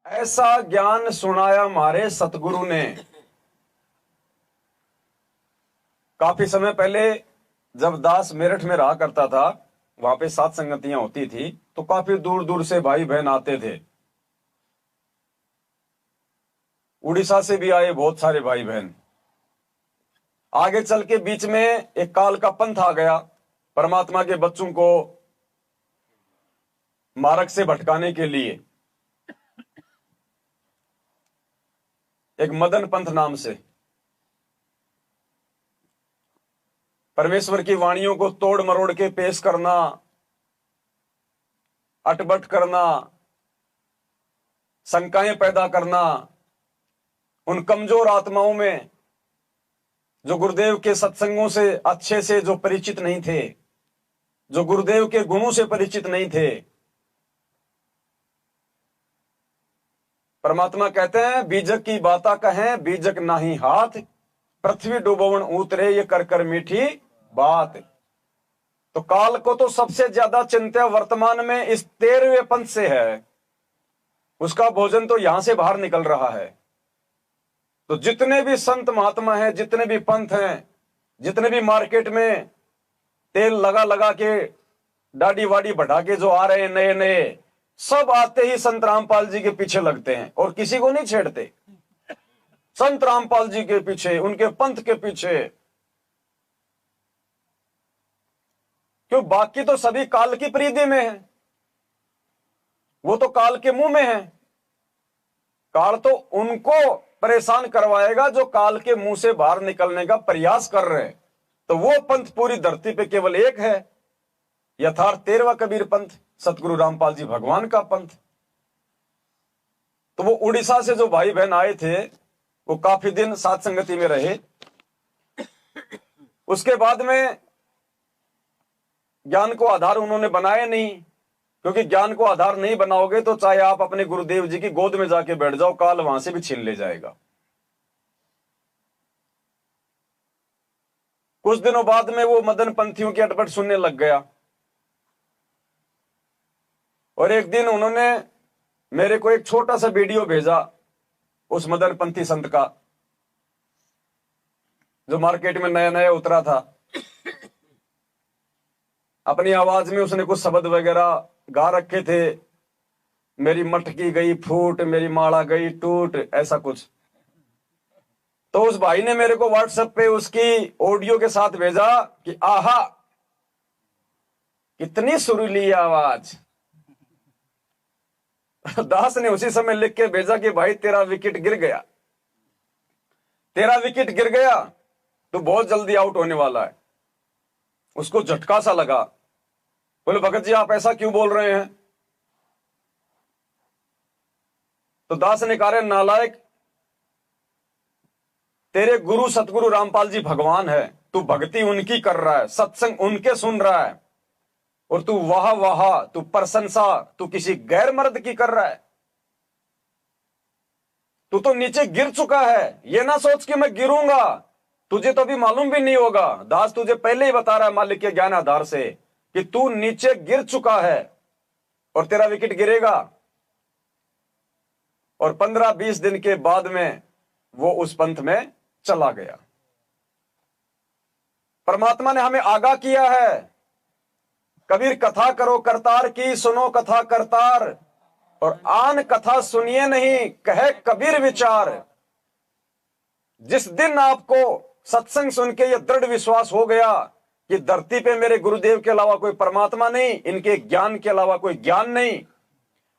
ऐसा ज्ञान सुनाया हमारे सतगुरु ने। काफी समय पहले जब दास मेरठ में रहा करता था, वहां पे सात संगतियां होती थी, तो काफी दूर दूर से भाई बहन आते थे। उड़ीसा से भी आए बहुत सारे भाई बहन। आगे चल के बीच में एक काल का पंथ आ गया, परमात्मा के बच्चों को मार्ग से भटकाने के लिए। एक मदन पंथ नाम से परमेश्वर की वाणियों को तोड़ मरोड़ के पेश करना, अटबट करना, शंकाएं पैदा करना उन कमजोर आत्माओं में जो गुरुदेव के सत्संगों से अच्छे से जो परिचित नहीं थे, जो गुरुदेव के गुणों से परिचित नहीं थे। परमात्मा कहते हैं, बीजक की बाता कहें बीजक नाही हाथ, पृथ्वी डूबवन उतरे ये कर कर मीठी बात। तो काल को तो सबसे ज्यादा चिंता वर्तमान में इस 13वें पंथ से है। उसका भोजन तो यहां से बाहर निकल रहा है। तो जितने भी संत महात्मा हैं, जितने भी पंथ हैं, जितने भी मार्केट में तेल लगा लगा के दाढ़ी वाड़ी बढ़ा के जो आ रहे हैं नए नए, सब आते ही संत रामपाल जी के पीछे लगते हैं और किसी को नहीं छेड़ते। संत रामपाल जी के पीछे, उनके पंथ के पीछे। क्यों? बाकी तो सभी काल की परिधि में है, वो तो काल के मुंह में है। काल तो उनको परेशान करवाएगा जो काल के मुंह से बाहर निकलने का प्रयास कर रहे हैं। तो वो पंथ पूरी धरती पे केवल एक है, यथार्थ 13वां कबीर पंथ, सतगुरु रामपाल जी भगवान का पंथ। तो वो उड़ीसा से जो भाई बहन आए थे, वो काफी दिन साथ संगति में रहे। उसके बाद में ज्ञान को आधार उन्होंने बनाया नहीं, क्योंकि ज्ञान को आधार नहीं बनाओगे तो चाहे आप अपने गुरुदेव जी की गोद में जाके बैठ जाओ, काल वहां से भी छीन ले जाएगा। कुछ दिनों बाद में वो मदन पंथियों की अटपट सुनने लग गया और एक दिन उन्होंने मेरे को एक छोटा सा वीडियो भेजा उस मदन पंथी संत का, जो मार्केट में नया नया उतरा था। अपनी आवाज में उसने कुछ शब्द वगैरह गा रखे थे, मेरी मटकी गई फूट, मेरी माला गई टूट, ऐसा कुछ। तो उस भाई ने मेरे को व्हाट्सएप पे उसकी ऑडियो के साथ भेजा कि आहा कितनी सुरीली आवाज। दास ने उसी समय लिख के भेजा कि भाई तेरा विकेट गिर गया, तेरा विकेट गिर गया, तो बहुत जल्दी आउट होने वाला है। उसको झटका सा लगा, बोले भगत जी आप ऐसा क्यों बोल रहे हैं? तो दास ने कहा, नालायक, तेरे गुरु सतगुरु रामपाल जी भगवान है, तू भक्ति उनकी कर रहा है, सत्संग उनके सुन रहा है, और तू वाह वाह, तू प्रशंसा तू किसी गैर मर्द की कर रहा है। तू तो नीचे गिर चुका है, ये ना सोच कि मैं गिरूंगा, तुझे तो अभी मालूम भी नहीं होगा। दास तुझे पहले ही बता रहा है मालिक के ज्ञान आधार से कि तू नीचे गिर चुका है और तेरा विकेट गिरेगा। और 15-20 दिन के बाद में वो उस पंथ में चला गया। परमात्मा ने हमें आगाह किया है, कबीर कथा करो करतार की, सुनो कथा करतार, और आन कथा सुनिए नहीं, कहे कबीर विचार। जिस दिन आपको सत्संग सुन के यह दृढ़ विश्वास हो गया कि धरती पे मेरे गुरुदेव के अलावा कोई परमात्मा नहीं, इनके ज्ञान के अलावा कोई ज्ञान नहीं,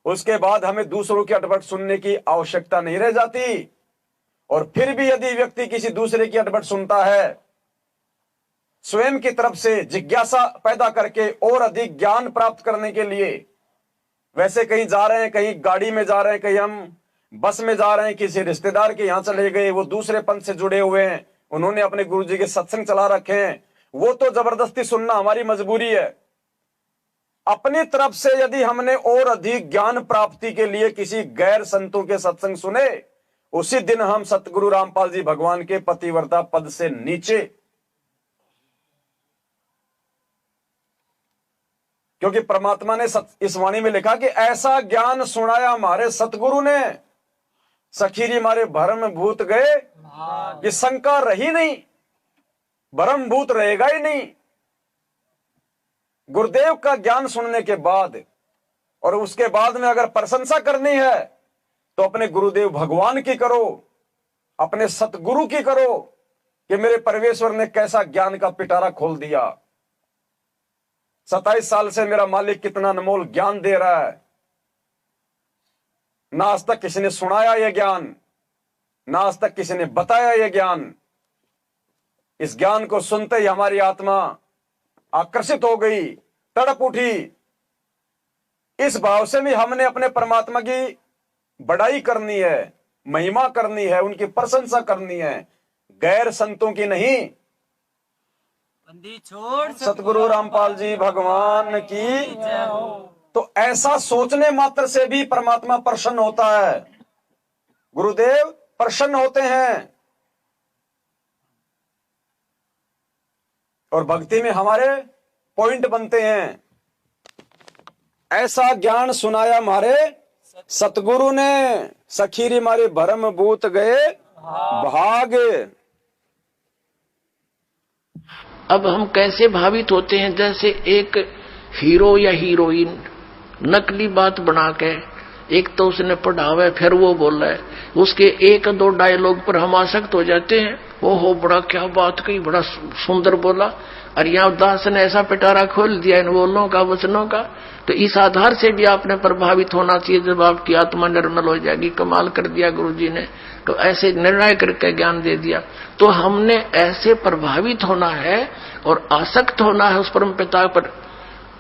उसके बाद हमें दूसरों की अटपट सुनने की आवश्यकता नहीं रह जाती। और फिर भी यदि व्यक्ति किसी दूसरे की अटपट सुनता है, स्वयं की तरफ से जिज्ञासा पैदा करके और अधिक ज्ञान प्राप्त करने के लिए, वैसे कहीं जा रहे हैं, कहीं गाड़ी में जा रहे हैं, कहीं हम बस में जा रहे हैं, किसी रिश्तेदार के यहां चले गए, वो दूसरे पंथ से जुड़े हुए हैं, उन्होंने अपने गुरुजी के सत्संग चला रखे हैं, वो तो जबरदस्ती सुनना हमारी मजबूरी है। अपनी तरफ से यदि हमने और अधिक ज्ञान प्राप्ति के लिए किसी गैर संतों के सत्संग सुने, उसी दिन हम सतगुरु रामपाल जी भगवान के पतिव्रता पद से नीचे क्योंकि परमात्मा ने इस वाणी में लिखा कि ऐसा ज्ञान सुनाया हमारे सतगुरु ने, सखीरी हमारे भरम भूत गए। ये शंका रही नहीं, भरम भूत रहेगा ही नहीं। गुरुदेव का ज्ञान सुनने के बाद और उसके बाद में अगर प्रशंसा करनी है तो अपने गुरुदेव भगवान की करो, अपने सतगुरु की करो कि मेरे परमेश्वर ने कैसा ज्ञान का पिटारा खोल दिया। 27 साल से मेरा मालिक कितना अनमोल ज्ञान दे रहा है। ना आज तक किसी ने सुनाया यह ज्ञान, ना आज तक किसी ने बताया यह ज्ञान। इस ज्ञान को सुनते ही हमारी आत्मा आकर्षित हो गई, तड़प उठी। इस भाव से भी हमने अपने परमात्मा की बड़ाई करनी है, महिमा करनी है, उनकी प्रशंसा करनी है, गैर संतों की नहीं। सतगुरु रामपाल जी भगवान की। तो ऐसा सोचने मात्र से भी परमात्मा प्रसन्न होता है, गुरुदेव प्रसन्न होते हैं। और भक्ति में हमारे पॉइंट बनते हैं। ऐसा ज्ञान सुनाया हमारे सतगुरु ने, सखीरी मारे भरम भूत गए भाग। अब हम कैसे भावित होते हैं, जैसे एक हीरो या हीरोइन नकली बात बना के, एक तो उसने पढ़ा हुआ है फिर वो बोल रहा है, उसके एक दो डायलॉग पर हम आसक्त हो जाते हैं। ओहो बड़ा क्या बात कही, बड़ा सुंदर बोला, और यहाँ दास ने ऐसा पिटारा खोल दिया इन बोलों का, वचनों का। तो इस आधार से भी आपने प्रभावित होना चाहिए। जब आपकी आत्मा निर्मल हो जाएगी, कमाल कर दिया गुरु जी ने, तो ऐसे निर्णय करके ज्ञान दे दिया। तो हमने ऐसे प्रभावित होना है और आसक्त होना है उस परम पिता पर,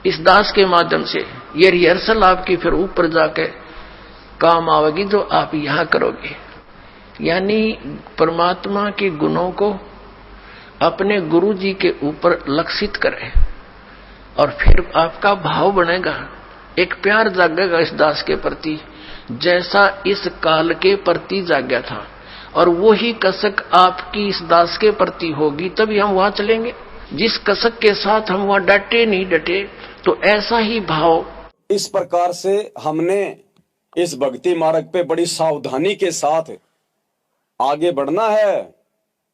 इस दास के माध्यम से। ये रिहर्सल आपकी फिर ऊपर जाके काम आवेगी जो आप यहां करोगे। यानी परमात्मा के गुणों को अपने गुरु जी के ऊपर लक्षित करें और फिर आपका भाव बनेगा, एक प्यार जागेगा इस दास के प्रति, जैसा इस काल के प्रति जाग्या था। और वही कसक आपकी इस दास के प्रति होगी, तभी हम वहां चलेंगे। जिस कसक के साथ हम वहां डटे नहीं डटे, तो ऐसा ही भाव। इस प्रकार से हमने इस भक्ति मार्ग पे बड़ी सावधानी के साथ आगे बढ़ना है।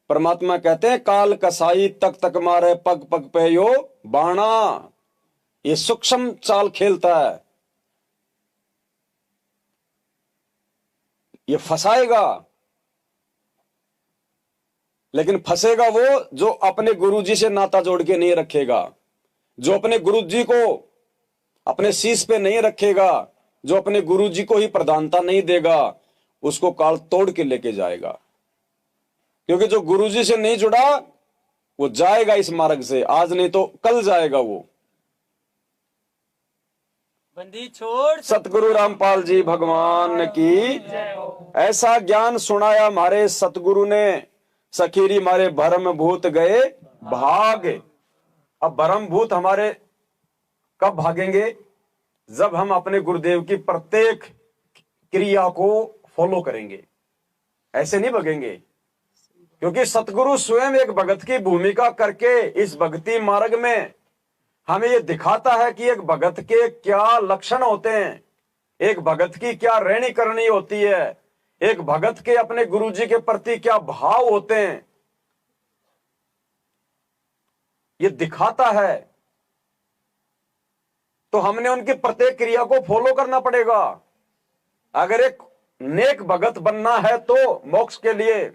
परमात्मा कहते हैं काल कसाई तक तक मारे पग पग पे यो बाणा। ये सूक्ष्म चाल खेलता है, ये फंसाएगा, लेकिन फंसेगा वो जो अपने गुरुजी से नाता जोड़ के नहीं रखेगा, जो अपने गुरुजी को अपने शीश पे नहीं रखेगा, जो अपने गुरुजी को ही प्रधानता नहीं देगा, उसको काल तोड़ के लेके जाएगा। क्योंकि जो गुरुजी से नहीं जुड़ा वो जाएगा इस मार्ग से, आज नहीं तो कल जाएगा वो। बंदी छोड़ सतगुरु रामपाल जी भगवान की। ऐसा ज्ञान सुनाया हमारे सतगुरु ने, सखीरी मारे भरम भूत गए भाग। अब भरम भूत हमारे कब भागेंगे? जब हम अपने गुरुदेव की प्रत्येक क्रिया को फॉलो करेंगे। ऐसे नहीं भागेंगे, क्योंकि सतगुरु स्वयं एक भगत की भूमिका करके इस भक्ति मार्ग में हमें यह दिखाता है कि एक भगत के क्या लक्षण होते हैं, एक भगत की क्या रहनी करनी होती है, एक भगत के अपने गुरुजी के प्रति क्या भाव होते हैं, ये दिखाता है। तो हमने उनकी प्रत्येक क्रिया को फॉलो करना पड़ेगा। अगर एक नेक भगत बनना है तो मोक्ष के लिए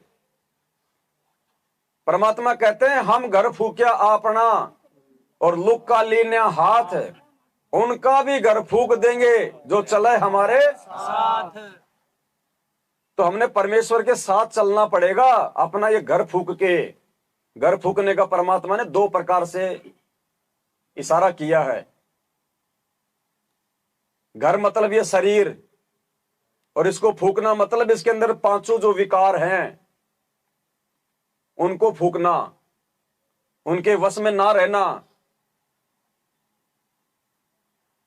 परमात्मा कहते हैं हम घर फूक्या अपना और लुक का लीना हाथ, उनका भी घर फूक देंगे जो चले हमारे साथ। तो हमने परमेश्वर के साथ चलना पड़ेगा। अपना ये घर फूक के, घर फूकने का परमात्मा ने दो प्रकार से इशारा किया है। घर मतलब ये शरीर, और इसको फूकना मतलब इसके अंदर पांचों जो विकार हैं उनको फूकना, उनके वश में ना रहना।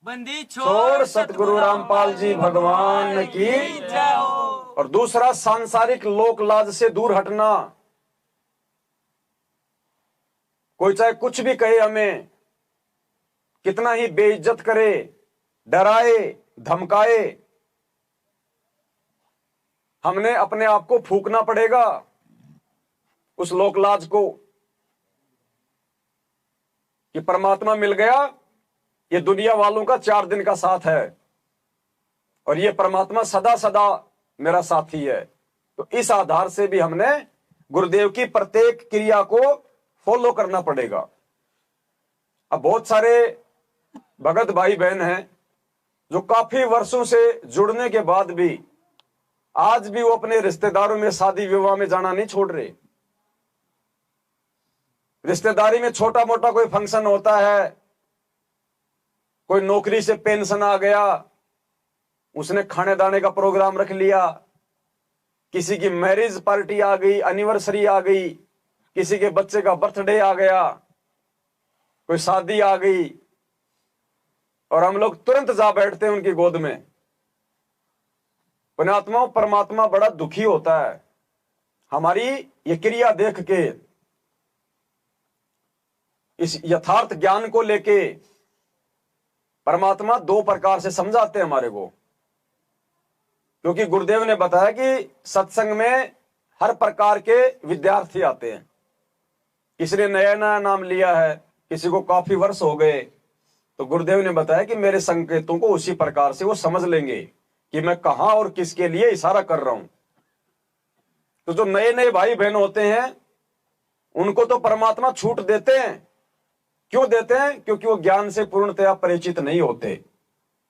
बंदी छोड़ सतगुरु रामपाल जी भगवान की। जय हो। और दूसरा सांसारिक लोक लाज से दूर हटना। कोई चाहे कुछ भी कहे हमें, कितना ही बेइज्जत करे, डराए, धमकाए, हमने अपने आप को फूंकना पड़ेगा उस लोकलाज को कि परमात्मा मिल गया, ये दुनिया वालों का 4 दिन का साथ है और ये परमात्मा सदा सदा मेरा साथी है। तो इस आधार से भी हमने गुरुदेव की प्रत्येक क्रिया को फॉलो करना पड़ेगा। अब बहुत सारे भगत भाई बहन हैं जो काफी वर्षों से जुड़ने के बाद भी आज भी वो अपने रिश्तेदारों में शादी विवाह में जाना नहीं छोड़ रहे। रिश्तेदारी में छोटा मोटा कोई फंक्शन होता है, कोई नौकरी से पेंशन आ गया, उसने खाने दाने का प्रोग्राम रख लिया, किसी की मैरिज पार्टी आ गई, एनिवर्सरी आ गई, किसी के बच्चे का बर्थडे आ गया, कोई शादी आ गई और हम लोग तुरंत जा बैठते हैं उनकी गोद में। पुण्यात्माओं, परमात्मा बड़ा दुखी होता है हमारी ये क्रिया देख के। इस यथार्थ ज्ञान को लेके परमात्मा 2 प्रकार से समझाते हैं हमारे को, क्योंकि गुरुदेव ने बताया कि सत्संग में हर प्रकार के विद्यार्थी आते हैं। किसी ने नया नया नाम लिया है, किसी को काफी वर्ष हो गए, तो गुरुदेव ने बताया कि मेरे संकेतों को उसी प्रकार से वो समझ लेंगे कि मैं कहां और किसके लिए इशारा कर रहा हूं। तो जो नए नए भाई बहन होते हैं उनको तो परमात्मा छूट देते हैं। क्यों देते हैं? क्योंकि वो ज्ञान से पूर्णतया परिचित नहीं होते,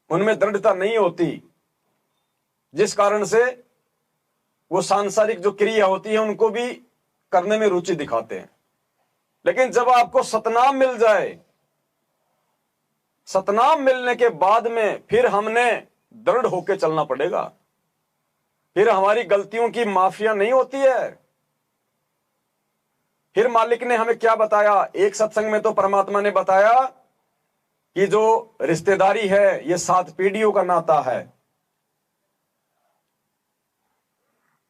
उनमें दृढ़ता नहीं होती, जिस कारण से वो सांसारिक जो क्रिया होती है उनको भी करने में रुचि दिखाते हैं। लेकिन जब आपको सतनाम मिल जाए, सतनाम मिलने के बाद में फिर हमने दृढ़ होकर चलना पड़ेगा। फिर हमारी गलतियों की माफिया नहीं होती है। फिर मालिक ने हमें क्या बताया? एक सत्संग में तो परमात्मा ने बताया कि जो रिश्तेदारी है ये 7 पीढ़ियों का नाता है।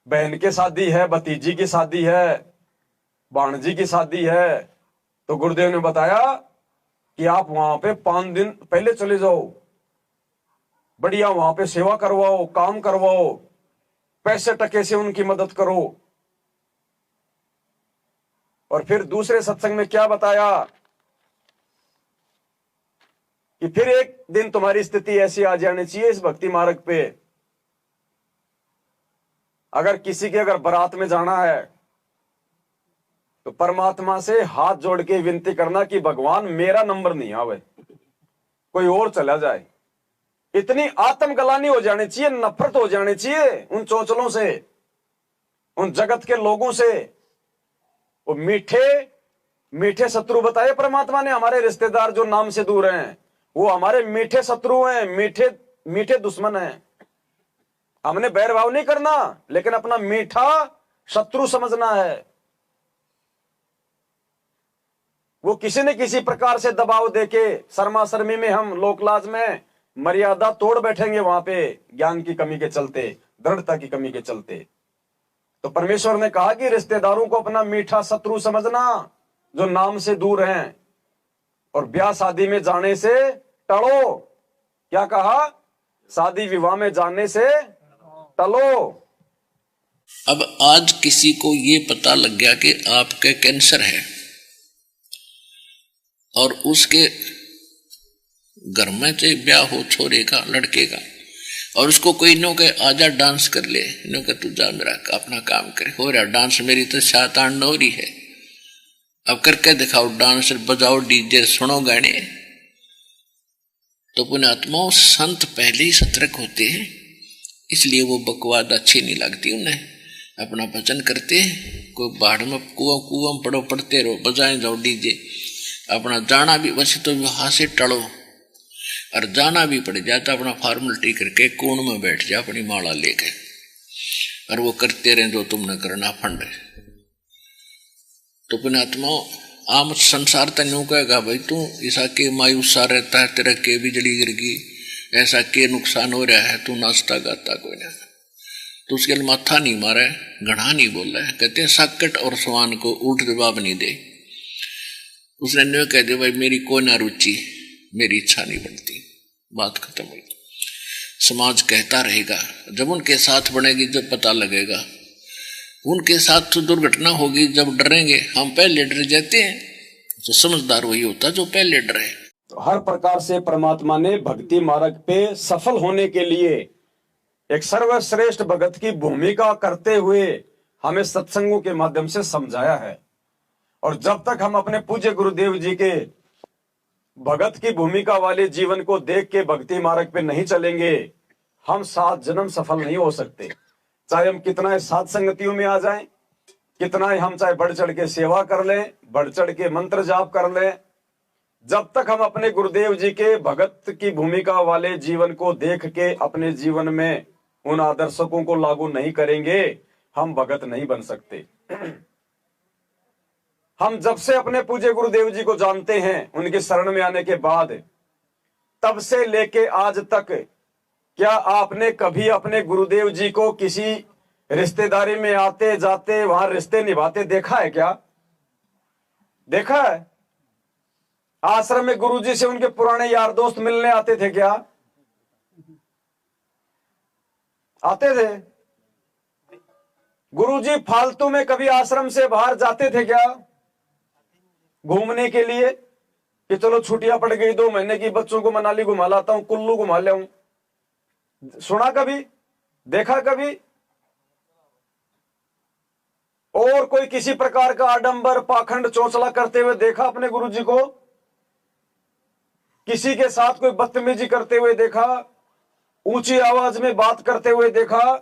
बहन की शादी है, भतीजी की शादी है, भाणजी की शादी है, तो गुरुदेव ने बताया कि आप वहां पे 5 दिन पहले चले जाओ, बढ़िया वहां पे सेवा करवाओ, काम करवाओ, पैसे टके से उनकी मदद करो। और फिर दूसरे सत्संग में क्या बताया कि फिर एक दिन तुम्हारी स्थिति ऐसी आ जानी चाहिए इस भक्ति मार्ग पे, अगर किसी के अगर बारात में जाना है तो परमात्मा से हाथ जोड़ के विनती करना कि भगवान मेरा नंबर नहीं आवे, कोई और चला जाए। इतनी आत्मग्लानि हो जानी चाहिए, नफरत हो जानी चाहिए उन चोचलों से, उन जगत के लोगों से। वो मीठे मीठे शत्रु बताए परमात्मा ने, हमारे रिश्तेदार जो नाम से दूर हैं वो हमारे मीठे शत्रु हैं, मीठे मीठे दुश्मन हैं। हमने बैरभाव नहीं करना, लेकिन अपना मीठा शत्रु समझना है। वो किसी न किसी प्रकार से दबाव देके शर्मा शर्मी में हम लोकलाज में मर्यादा तोड़ बैठेंगे वहां पे, ज्ञान की कमी के चलते, दृढ़ता की कमी के चलते। तो परमेश्वर ने कहा कि रिश्तेदारों को अपना मीठा शत्रु समझना जो नाम से दूर हैं, और ब्याह शादी में जाने से टलो। क्या कहा? शादी विवाह में जाने से टलो। अब आज किसी को ये पता लग गया कि आपके कैंसर है और उसके घर में से ब्याह हो छोरे का, लड़के का, और उसको कोई नो के आजा डांस कर ले, नो के तू जा मेरा अपना काम करे, हो रहा डांस, मेरी तो शातान हो रही है, अब करके दिखाओ डांस, बजाओ डीजे, सुनो गाने। तो पुण्यात्माओं, संत पहले ही सतर्क होते हैं, इसलिए वो बकवाद अच्छी नहीं लगती उन्हें। अपना भजन करते हैं, कोई बाढ़ में कुआं पड़ो, पड़ते रहो, बजाए जाओ डीजे। अपना जाना भी वैसे तो वहां से टड़ो, और जाना भी पड़ जाता अपना फॉर्मेलिटी करके कोण में बैठ जा अपनी माला लेके, और वो करते रहे जो तुमने करना फंड। तो पुण्यात्माओं, आम संसार तन्यू कहेगा भाई तू ऐसा के मायूसा रहता है, तेरा के बिजली गिर गई, ऐसा के नुकसान हो रहा है, तू नाचता गाता कोई ना। तो उसके लिए माथा नहीं मारा है, घड़ा नहीं बोला है। कहते हैं साकट और सवान को उल्ट जवाब नहीं दे। उसने न्यू कह दिया भाई मेरी कोई ना रुचि, मेरी इच्छा नहीं बनती, बात खत्म हुई। समाज कहता रहेगा, जब उनके साथ बनेगी जब पता लगेगा। उनके साथ तो दुर्घटना होगी जब डरेंगे, हम पहले डर जाते हैं। तो समझदार वही होता जो पहले डरे। तो हर प्रकार से परमात्मा ने भक्ति मार्ग पे सफल होने के लिए एक सर्वश्रेष्ठ भगत की भूमिका करते हुए हमें सत्संगों के माध्यम से समझाया है। और जब तक हम अपने पूज्य गुरुदेव जी के भगत की भूमिका वाले जीवन को देख के भक्ति मार्ग पे नहीं चलेंगे, हम 7 जन्म सफल नहीं हो सकते। चाहे हम कितना ही साध संगतियों में आ जाएं, कितना ही हम चाहे बढ़ चढ़ के सेवा कर लें, बढ़ चढ़ के मंत्र जाप कर लें, जब तक हम अपने गुरुदेव जी के भगत की भूमिका वाले जीवन को देख के अपने जीवन में उन आदर्शों को लागू नहीं करेंगे, हम भगत नहीं बन सकते। हम जब से अपने पूज्य गुरुदेव जी को जानते हैं, उनके शरण में आने के बाद, तब से लेके आज तक, क्या आपने कभी अपने गुरुदेव जी को किसी रिश्तेदारी में आते जाते वहां रिश्ते निभाते देखा है? क्या देखा है? आश्रम में गुरुजी से उनके पुराने यार दोस्त मिलने आते थे क्या? आते थे? गुरुजी फालतू में कभी आश्रम से बाहर जाते थे क्या घूमने के लिए कि चलो छुट्टियां पड़ गई 2 महीने की, बच्चों को मनाली घुमा लाता हूं, कुल्लू घुमा ले हूं? सुना कभी? देखा कभी? और कोई किसी प्रकार का आडंबर पाखंड चोचला करते हुए देखा अपने गुरुजी को? किसी के साथ कोई बदतमीजी करते हुए देखा? ऊंची आवाज में बात करते हुए देखा?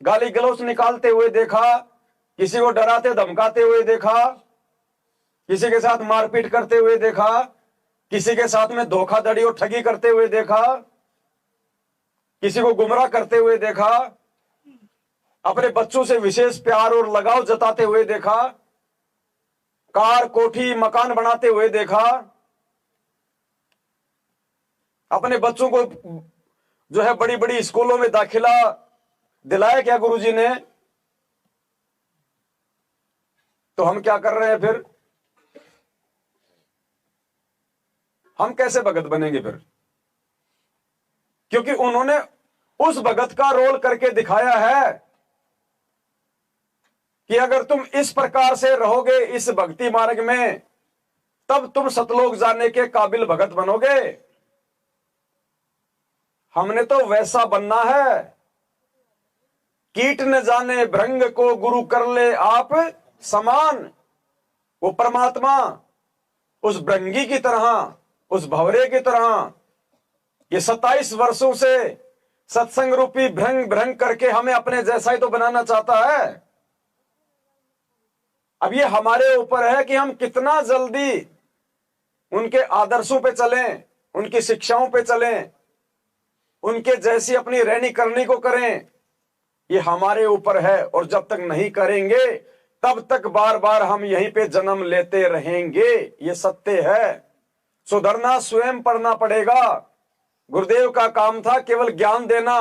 गाली गलौज निकालते हुए देखा? किसी को डराते धमकाते हुए देखा? किसी के साथ मारपीट करते हुए देखा? किसी के साथ में धोखाधड़ी और ठगी करते हुए देखा? किसी को गुमराह करते हुए देखा? अपने बच्चों से विशेष प्यार और लगाव जताते हुए देखा? कार कोठी मकान बनाते हुए देखा? अपने बच्चों को जो है बड़ी बड़ी स्कूलों में दाखिला दिलाया क्या गुरुजी ने? तो हम क्या कर रहे हैं फिर? हम कैसे भगत बनेंगे फिर? क्योंकि उन्होंने उस भगत का रोल करके दिखाया है कि अगर तुम इस प्रकार से रहोगे इस भक्ति मार्ग में, तब तुम सतलोक जाने के काबिल भगत बनोगे। हमने तो वैसा बनना है, कीट न जाने भृंग को गुरु कर ले आप समान। वो परमात्मा उस भृंगी की तरह, उस भंवरे की तरह ये 27 वर्षों से सत्संग रूपी भ्रंग भ्रंग करके हमें अपने जैसा ही तो बनाना चाहता है। अब ये हमारे ऊपर है कि हम कितना जल्दी उनके आदर्शों पे चलें, उनकी शिक्षाओं पे चलें, उनके जैसी अपनी रहनी करनी को करें। ये हमारे ऊपर है, और जब तक नहीं करेंगे तब तक बार बार हम यहीं पे जन्म लेते रहेंगे। ये सत्य है। सुधरना स्वयं पढ़ना पड़ेगा। गुरुदेव का काम था केवल ज्ञान देना,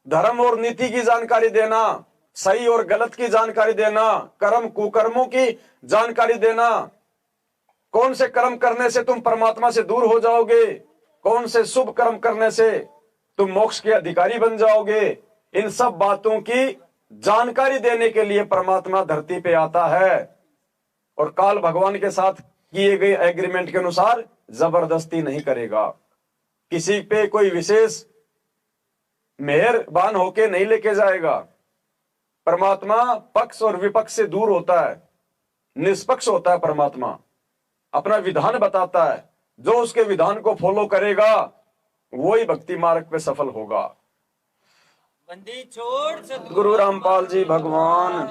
धर्म और नीति की जानकारी देना, सही और गलत की जानकारी देना, कर्म कुकर्मों की जानकारी देना। कौन से कर्म करने से तुम परमात्मा से दूर हो जाओगे, कौन से शुभ कर्म करने से तुम मोक्ष के अधिकारी बन जाओगे, इन सब बातों की जानकारी देने के लिए परमात्मा धरती पे आता है। और काल भगवान के साथ किए गए एग्रीमेंट के अनुसार जबरदस्ती नहीं करेगा। किसी पे कोई विशेष मेहरबान होके नहीं लेके जाएगा। परमात्मा पक्ष और विपक्ष से दूर होता है, निष्पक्ष होता है। परमात्मा अपना विधान बताता है, जो उसके विधान को फॉलो करेगा वही भक्ति मार्ग पे सफल होगा। बंदी छोड़ गुरु रामपाल जी भगवान